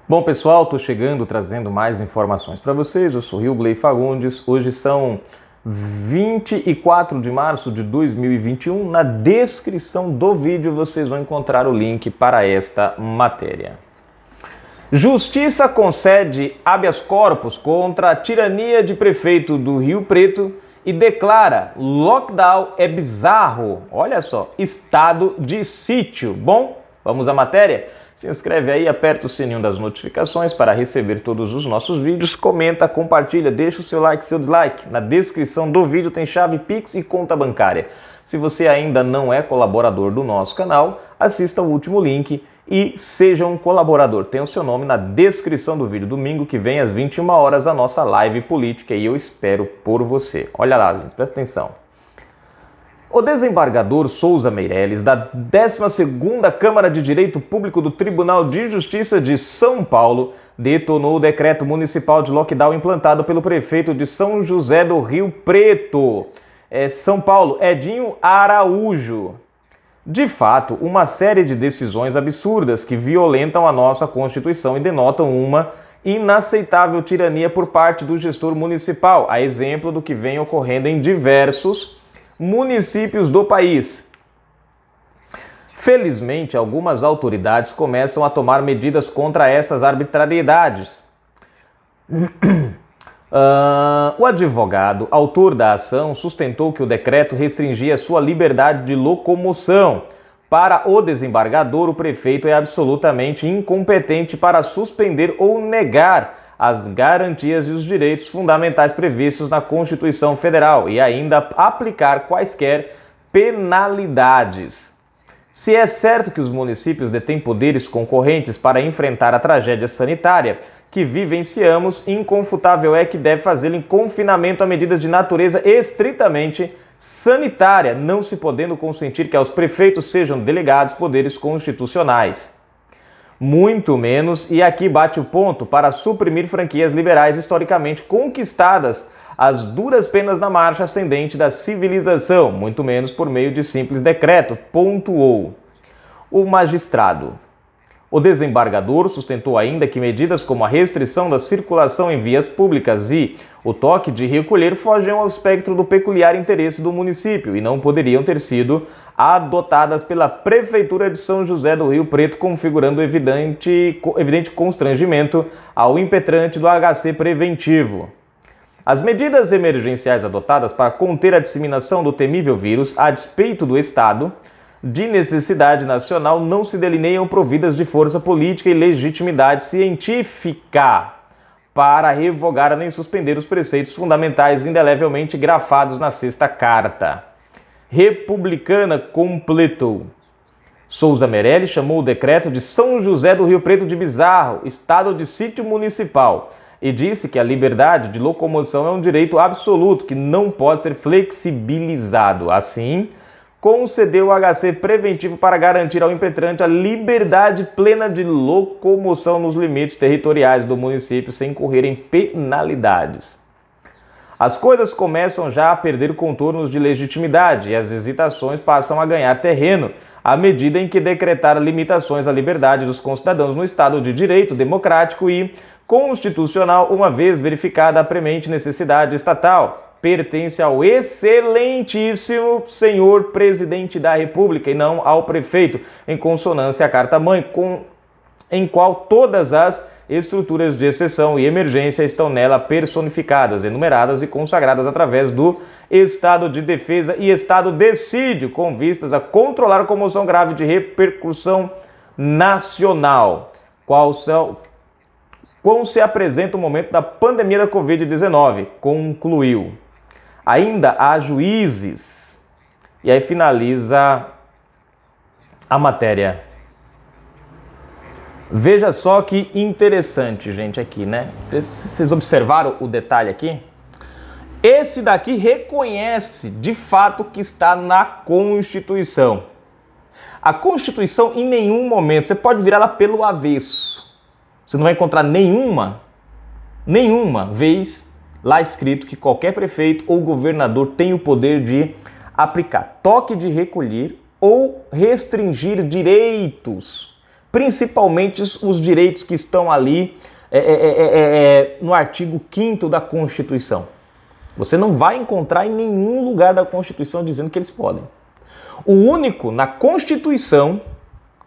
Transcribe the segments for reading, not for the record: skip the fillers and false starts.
Bom, pessoal, estou chegando trazendo mais informações para vocês. Eu sou Riobley Fagundes. Hoje são 24 de março de 2021. Na descrição do vídeo vocês vão encontrar o link para esta matéria. Justiça concede habeas corpus contra a tirania de prefeito do Rio Preto e declara lockdown é bizarro. Olha só, estado de sítio. Bom, vamos à matéria? Se inscreve aí, aperta o sininho das notificações para receber todos os nossos vídeos, comenta, compartilha, deixa o seu like, seu dislike. Na descrição do vídeo tem chave Pix e conta bancária. Se você ainda não é colaborador do nosso canal, assista o último link e seja um colaborador. Tem o seu nome na descrição do vídeo. Domingo que vem às 21 horas a nossa live política e eu espero por você. Olha lá, gente, presta atenção. O desembargador Souza Meirelles, da 12ª Câmara de Direito Público do Tribunal de Justiça de São Paulo, detonou o decreto municipal de lockdown implantado pelo prefeito de São José do Rio Preto, São Paulo, Edinho Araújo. De fato, uma série de decisões absurdas que violentam a nossa Constituição e denotam uma inaceitável tirania por parte do gestor municipal, a exemplo do que vem ocorrendo em diversos municípios do país. Felizmente, algumas autoridades começam a tomar medidas contra essas arbitrariedades. O advogado, autor da ação, sustentou que o decreto restringia sua liberdade de locomoção. Para o desembargador, o prefeito é absolutamente incompetente para suspender ou negar as garantias e os direitos fundamentais previstos na Constituição Federal e ainda aplicar quaisquer penalidades. Se é certo que os municípios detêm poderes concorrentes para enfrentar a tragédia sanitária que vivenciamos, inconfutável é que deve fazê-lo em confinamento a medidas de natureza estritamente sanitária, não se podendo consentir que aos prefeitos sejam delegados poderes constitucionais. Muito menos, e aqui bate o ponto, para suprimir franquias liberais historicamente conquistadas às duras penas na marcha ascendente da civilização, muito menos por meio de simples decreto, pontuou o magistrado. O desembargador sustentou ainda que medidas como a restrição da circulação em vias públicas e o toque de recolher fogem ao espectro do peculiar interesse do município e não poderiam ter sido adotadas pela Prefeitura de São José do Rio Preto, configurando evidente constrangimento ao impetrante do HC preventivo. As medidas emergenciais adotadas para conter a disseminação do temível vírus, a despeito do estado de necessidade nacional, não se delineiam providas de força política e legitimidade científica para revogar nem suspender os preceitos fundamentais indelevelmente grafados na Sexta Carta Republicana, completou. Souza Meirelles chamou o decreto de São José do Rio Preto de bizarro, estado de sítio municipal, e disse que a liberdade de locomoção é um direito absoluto que não pode ser flexibilizado. Assim, concedeu o HC preventivo para garantir ao impetrante a liberdade plena de locomoção nos limites territoriais do município sem incorrer em penalidades. As coisas começam já a perder contornos de legitimidade e as hesitações passam a ganhar terreno à medida em que decretar limitações à liberdade dos concidadãos no Estado de Direito democrático e constitucional, uma vez verificada a premente necessidade estatal, pertence ao excelentíssimo senhor presidente da República e não ao prefeito, em consonância à Carta-Mãe, em qual todas as estruturas de exceção e emergência estão nela personificadas, enumeradas e consagradas através do estado de defesa e estado de sítio, com vistas a controlar a comoção grave de repercussão nacional, qual se apresenta o momento da pandemia da Covid-19, concluiu. Ainda há juízes. E aí finaliza a matéria. Veja só que interessante, gente, aqui, né? Vocês observaram o detalhe aqui? Esse daqui reconhece, de fato, que está na Constituição. A Constituição, em nenhum momento, você pode virar ela pelo avesso. Você não vai encontrar nenhuma vez lá escrito que qualquer prefeito ou governador tem o poder de aplicar toque de recolher ou restringir direitos principalmente os direitos que estão ali no artigo 5º da Constituição. Você não vai encontrar em nenhum lugar da Constituição dizendo que eles podem. O único na Constituição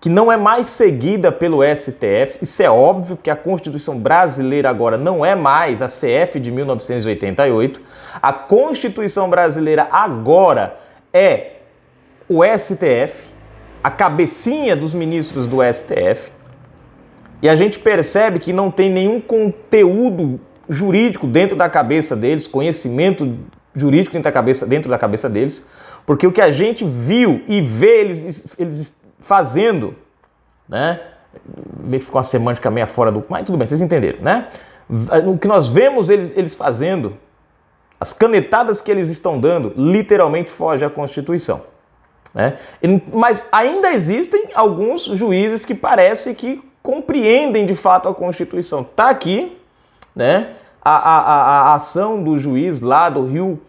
que não é mais seguida pelo STF, isso é óbvio, porque a Constituição brasileira agora não é mais a CF de 1988, a Constituição brasileira agora é o STF, a cabecinha dos ministros do STF, e a gente percebe que não tem nenhum conteúdo jurídico dentro da cabeça deles, conhecimento jurídico dentro da cabeça deles, porque o que a gente viu e vê eles fazendo, né? Ficou uma semântica meio fora do... Mas tudo bem, vocês entenderam, né? O que nós vemos eles fazendo, as canetadas que eles estão dando, literalmente foge à Constituição, né? Mas ainda existem alguns juízes que parece que compreendem de fato a Constituição. Tá aqui, né? A ação do juiz lá do Rio...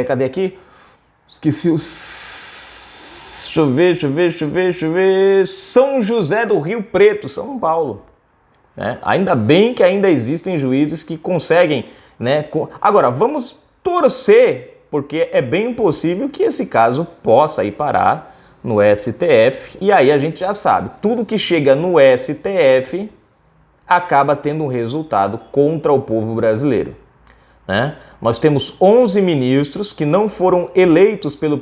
cadê aqui? Esqueci os... Deixa eu ver. São José do Rio Preto, São Paulo. Né? Ainda bem que ainda existem juízes que conseguem, né? Agora, vamos torcer, porque é bem possível que esse caso possa ir parar no STF. E aí a gente já sabe, tudo que chega no STF acaba tendo um resultado contra o povo brasileiro. Né? Nós temos 11 ministros que não foram eleitos pelo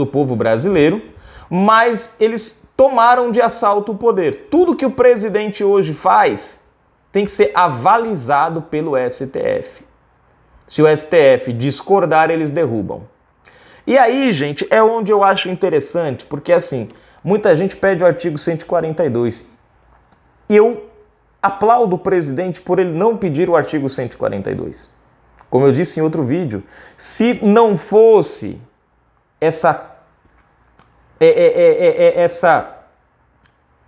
povo brasileiro, mas eles tomaram de assalto o poder. Tudo que o presidente hoje faz tem que ser avalizado pelo STF. Se o STF discordar, eles derrubam. E aí, gente, é onde eu acho interessante, porque assim, muita gente pede o artigo 142. E eu aplaudo o presidente por ele não pedir o artigo 142. Como eu disse em outro vídeo, se não fosse essa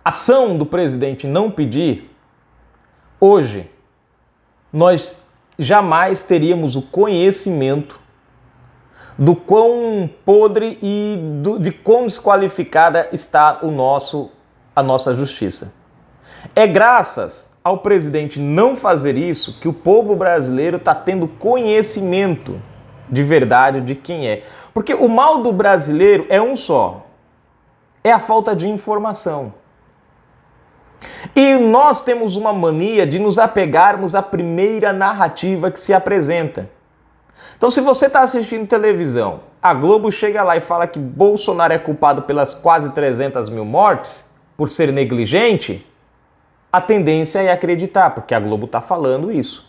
ação do presidente não pedir, hoje nós jamais teríamos o conhecimento do quão podre e de quão desqualificada está a nossa justiça. É graças ao presidente não fazer isso que o povo brasileiro está tendo conhecimento de verdade de quem é. Porque o mal do brasileiro é um só, é a falta de informação. E nós temos uma mania de nos apegarmos à primeira narrativa que se apresenta. Então, se você está assistindo televisão, a Globo chega lá e fala que Bolsonaro é culpado pelas quase 300 mil mortes por ser negligente, a tendência é acreditar, porque a Globo está falando isso.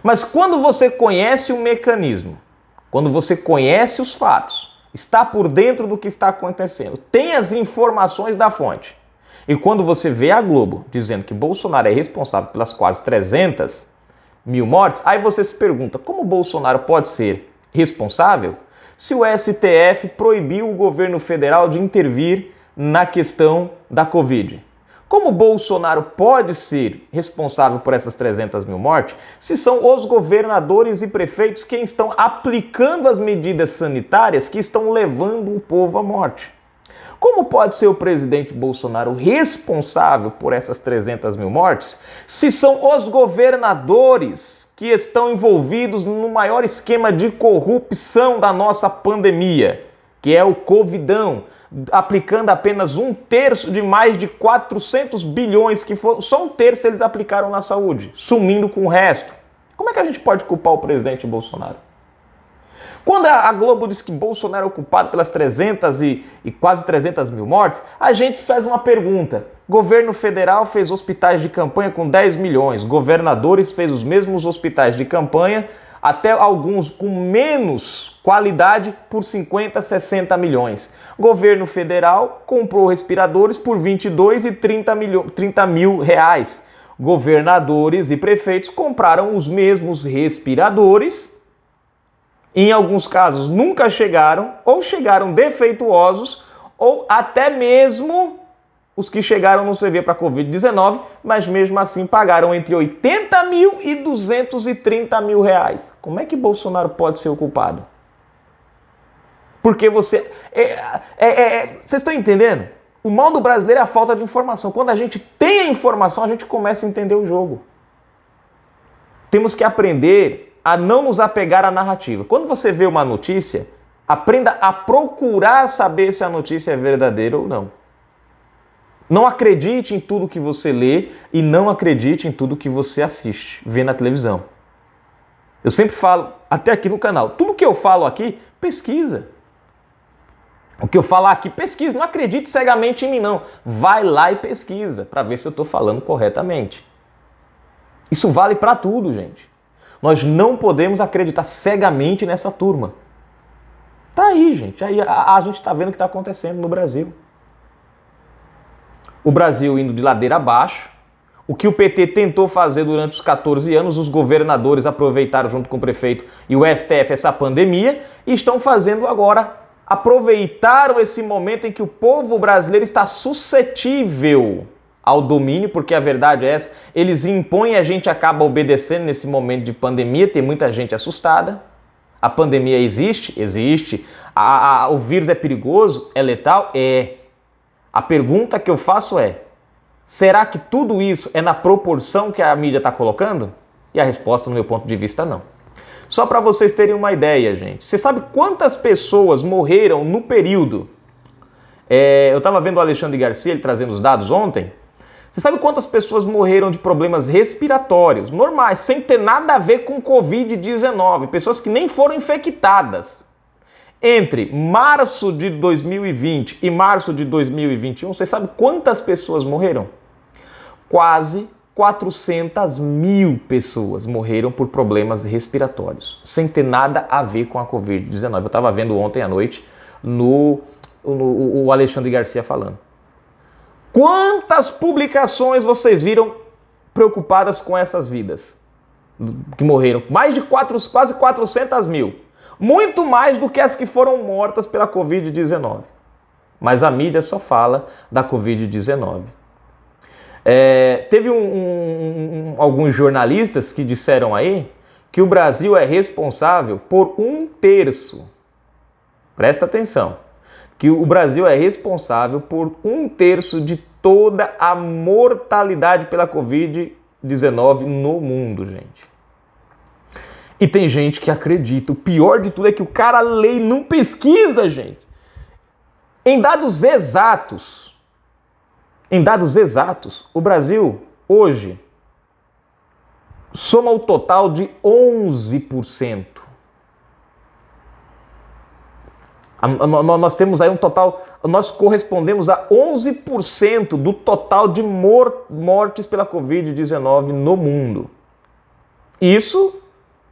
Mas quando você conhece o mecanismo, quando você conhece os fatos, está por dentro do que está acontecendo, tem as informações da fonte, e quando você vê a Globo dizendo que Bolsonaro é responsável pelas quase 300 mil mortes, aí você se pergunta, como Bolsonaro pode ser responsável se o STF proibiu o governo federal de intervir na questão da Covid? Como Bolsonaro pode ser responsável por essas 300 mil mortes se são os governadores e prefeitos quem estão aplicando as medidas sanitárias que estão levando o povo à morte? Como pode ser o presidente Bolsonaro responsável por essas 300 mil mortes se são os governadores que estão envolvidos no maior esquema de corrupção da nossa pandemia, que é o Covidão, aplicando apenas 1/3 de mais de 400 bilhões que foram, só 1/3 eles aplicaram na saúde, sumindo com o resto. Como é que a gente pode culpar o presidente Bolsonaro? Quando a Globo diz que Bolsonaro é o culpado pelas 300 e quase 300 mil mortes, a gente faz uma pergunta. Governo federal fez hospitais de campanha com 10 milhões, governadores fez os mesmos hospitais de campanha, até alguns com menos qualidade, por 50, 60 milhões. Governo federal comprou respiradores por 22 e 30 mil reais. Governadores e prefeitos compraram os mesmos respiradores. Em alguns casos nunca chegaram, ou chegaram defeituosos, ou até mesmo os que chegaram não serviam para a Covid-19, mas mesmo assim pagaram entre 80 mil e 230 mil reais. Como é que Bolsonaro pode ser o culpado? Porque você... Vocês estão entendendo? O mal do brasileiro é a falta de informação. Quando a gente tem a informação, a gente começa a entender o jogo. Temos que aprender a não nos apegar à narrativa. Quando você vê uma notícia, aprenda a procurar saber se a notícia é verdadeira ou não. Não acredite em tudo que você lê e não acredite em tudo que você assiste, vê na televisão. Eu sempre falo, até aqui no canal, tudo que eu falo aqui, pesquisa. O que eu falar aqui, pesquisa. Não acredite cegamente em mim, não. Vai lá e pesquisa para ver se eu estou falando corretamente. Isso vale para tudo, gente. Nós não podemos acreditar cegamente nessa turma. Tá aí, gente. Aí a gente está vendo o que está acontecendo no Brasil. O Brasil indo de ladeira abaixo. O que o PT tentou fazer durante os 14 anos, os governadores aproveitaram junto com o prefeito e o STF essa pandemia e estão fazendo agora, aproveitaram esse momento em que o povo brasileiro está suscetível ao domínio, porque a verdade é essa, eles impõem e a gente acaba obedecendo nesse momento de pandemia, tem muita gente assustada. A pandemia existe? Existe. O vírus é perigoso? É letal? É. A pergunta que eu faço é, será que tudo isso é na proporção que a mídia está colocando? E a resposta, no meu ponto de vista, não. Só para vocês terem uma ideia, gente. Você sabe quantas pessoas morreram no período? Eu estava vendo o Alexandre Garcia, ele trazendo os dados ontem. Você sabe quantas pessoas morreram de problemas respiratórios, normais, sem ter nada a ver com Covid-19? Pessoas que nem foram infectadas. Entre março de 2020 e março de 2021, você sabe quantas pessoas morreram? Quase 400 mil pessoas morreram por problemas respiratórios, sem ter nada a ver com a Covid-19. Eu estava vendo ontem à noite o Alexandre Garcia falando. Quantas publicações vocês viram preocupadas com essas vidas que morreram? Mais de quase 400 mil. Muito mais do que as que foram mortas pela Covid-19. Mas a mídia só fala da Covid-19. Teve alguns jornalistas que disseram aí que o Brasil é responsável por 1/3. Presta atenção. Que o Brasil é responsável por 1/3 de toda a mortalidade pela Covid-19 no mundo, gente. E tem gente que acredita. O pior de tudo é que o cara lê e não pesquisa, gente. Em dados exatos, o Brasil hoje soma o total de 11%. Nós temos aí um total, nós correspondemos a 11% do total de mortes pela Covid-19 no mundo. Isso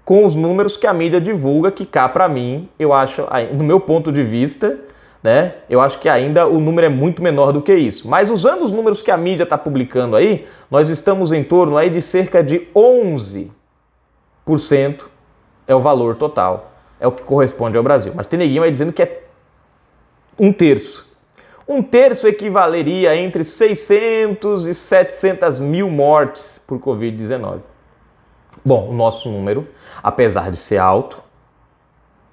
com os números que a mídia divulga, que cá para mim, eu acho, no meu ponto de vista, né, eu acho que ainda o número é muito menor do que isso. Mas usando os números que a mídia está publicando aí, nós estamos em torno aí de cerca de 11% é o valor total. É o que corresponde ao Brasil. Mas tem neguinho aí dizendo que é 1/3. 1/3 equivaleria a entre 600 e 700 mil mortes por Covid-19. Bom, o nosso número, apesar de ser alto,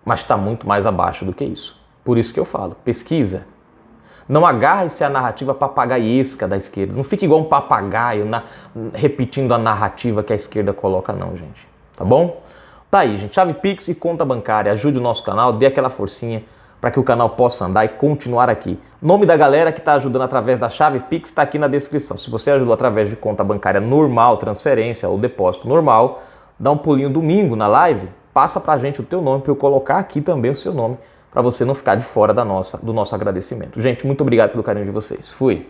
mas está muito mais abaixo do que isso. Por isso que eu falo, pesquisa. Não agarre-se à narrativa papagaiesca da esquerda. Não fique igual um papagaio repetindo a narrativa que a esquerda coloca, não, gente. Tá bom? Tá aí, gente. Chave Pix e conta bancária. Ajude o nosso canal, dê aquela forcinha para que o canal possa andar e continuar aqui. Nome da galera que está ajudando através da Chave Pix está aqui na descrição. Se você ajudou através de conta bancária normal, transferência ou depósito normal, dá um pulinho domingo na live, passa pra gente o teu nome para eu colocar aqui também o seu nome, para você não ficar de fora do nosso agradecimento. Gente, muito obrigado pelo carinho de vocês. Fui!